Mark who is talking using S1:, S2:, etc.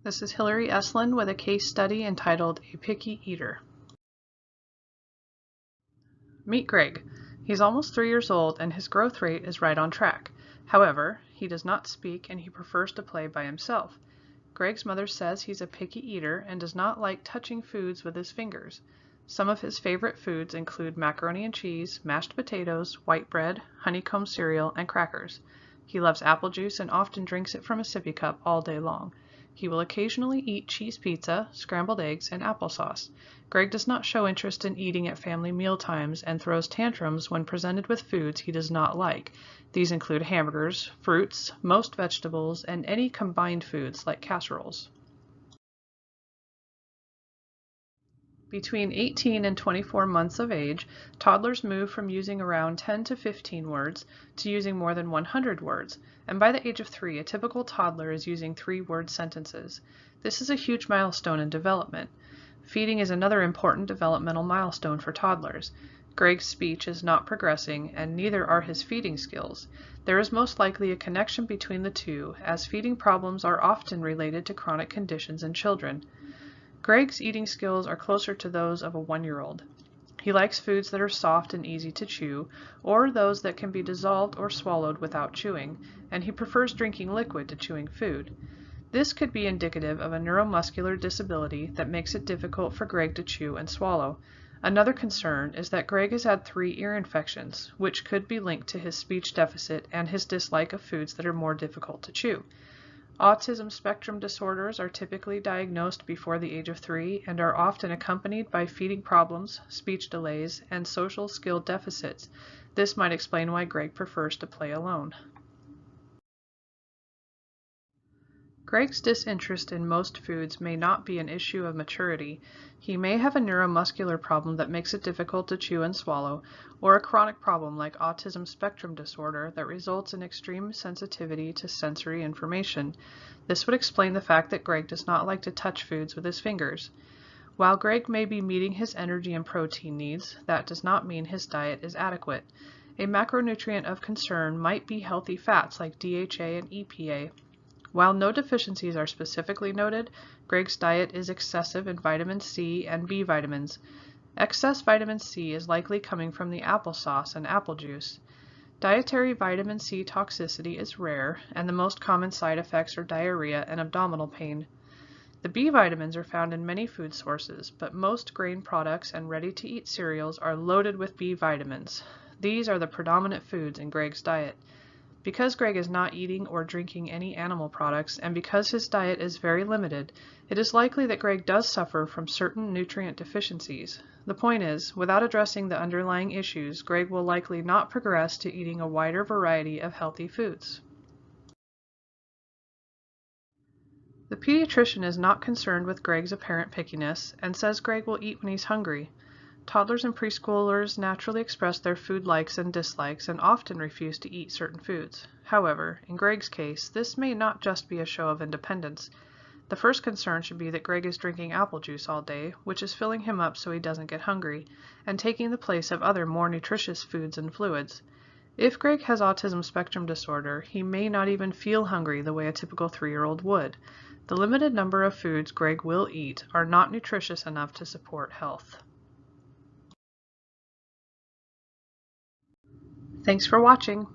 S1: This is Hillary Estlin with a case study entitled A Picky Eater. Meet Greg. He's almost 3 years old and his growth rate is right on track. However, he does not speak and he prefers to play by himself. Greg's mother says he's a picky eater and does not like touching foods with his fingers. Some of his favorite foods include macaroni and cheese, mashed potatoes, white bread, honeycomb cereal, and crackers. He loves apple juice and often drinks it from a sippy cup all day long. He will occasionally eat cheese pizza, scrambled eggs, and applesauce. Greg does not show interest in eating at family meal times and throws tantrums when presented with foods he does not like. These include hamburgers, fruits, most vegetables, and any combined foods like casseroles. Between 18 and 24 months of age, toddlers move from using around 10 to 15 words to using more than 100 words, and by the age of 3, a typical toddler is using 3-word sentences. This is a huge milestone in development. Feeding is another important developmental milestone for toddlers. Greg's speech is not progressing, and neither are his feeding skills. There is most likely a connection between the two, as feeding problems are often related to chronic conditions in children. Greg's eating skills are closer to those of a 1-year-old. He likes foods that are soft and easy to chew, or those that can be dissolved or swallowed without chewing, and he prefers drinking liquid to chewing food. This could be indicative of a neuromuscular disability that makes it difficult for Greg to chew and swallow. Another concern is that Greg has had 3 ear infections, which could be linked to his speech deficit and his dislike of foods that are more difficult to chew. Autism spectrum disorders are typically diagnosed before the age of 3 and are often accompanied by feeding problems, speech delays, and social skill deficits. This might explain why Greg prefers to play alone. Greg's disinterest in most foods may not be an issue of maturity. He may have a neuromuscular problem that makes it difficult to chew and swallow, or a chronic problem like autism spectrum disorder that results in extreme sensitivity to sensory information. This would explain the fact that Greg does not like to touch foods with his fingers. While Greg may be meeting his energy and protein needs, that does not mean his diet is adequate. A macronutrient of concern might be healthy fats like DHA and EPA. While no deficiencies are specifically noted, Greg's diet is excessive in vitamin C and B vitamins. Excess vitamin C is likely coming from the applesauce and apple juice. Dietary vitamin C toxicity is rare, and the most common side effects are diarrhea and abdominal pain. The B vitamins are found in many food sources, but most grain products and ready-to-eat cereals are loaded with B vitamins. These are the predominant foods in Greg's diet. Because Greg is not eating or drinking any animal products, and because his diet is very limited, it is likely that Greg does suffer from certain nutrient deficiencies. The point is, without addressing the underlying issues, Greg will likely not progress to eating a wider variety of healthy foods. The pediatrician is not concerned with Greg's apparent pickiness and says Greg will eat when he's hungry. Toddlers and preschoolers naturally express their food likes and dislikes and often refuse to eat certain foods. However, in Greg's case, this may not just be a show of independence. The first concern should be that Greg is drinking apple juice all day, which is filling him up so he doesn't get hungry, and taking the place of other more nutritious foods and fluids. If Greg has autism spectrum disorder, he may not even feel hungry the way a typical 3-year-old would. The limited number of foods Greg will eat are not nutritious enough to support health. Thanks for watching.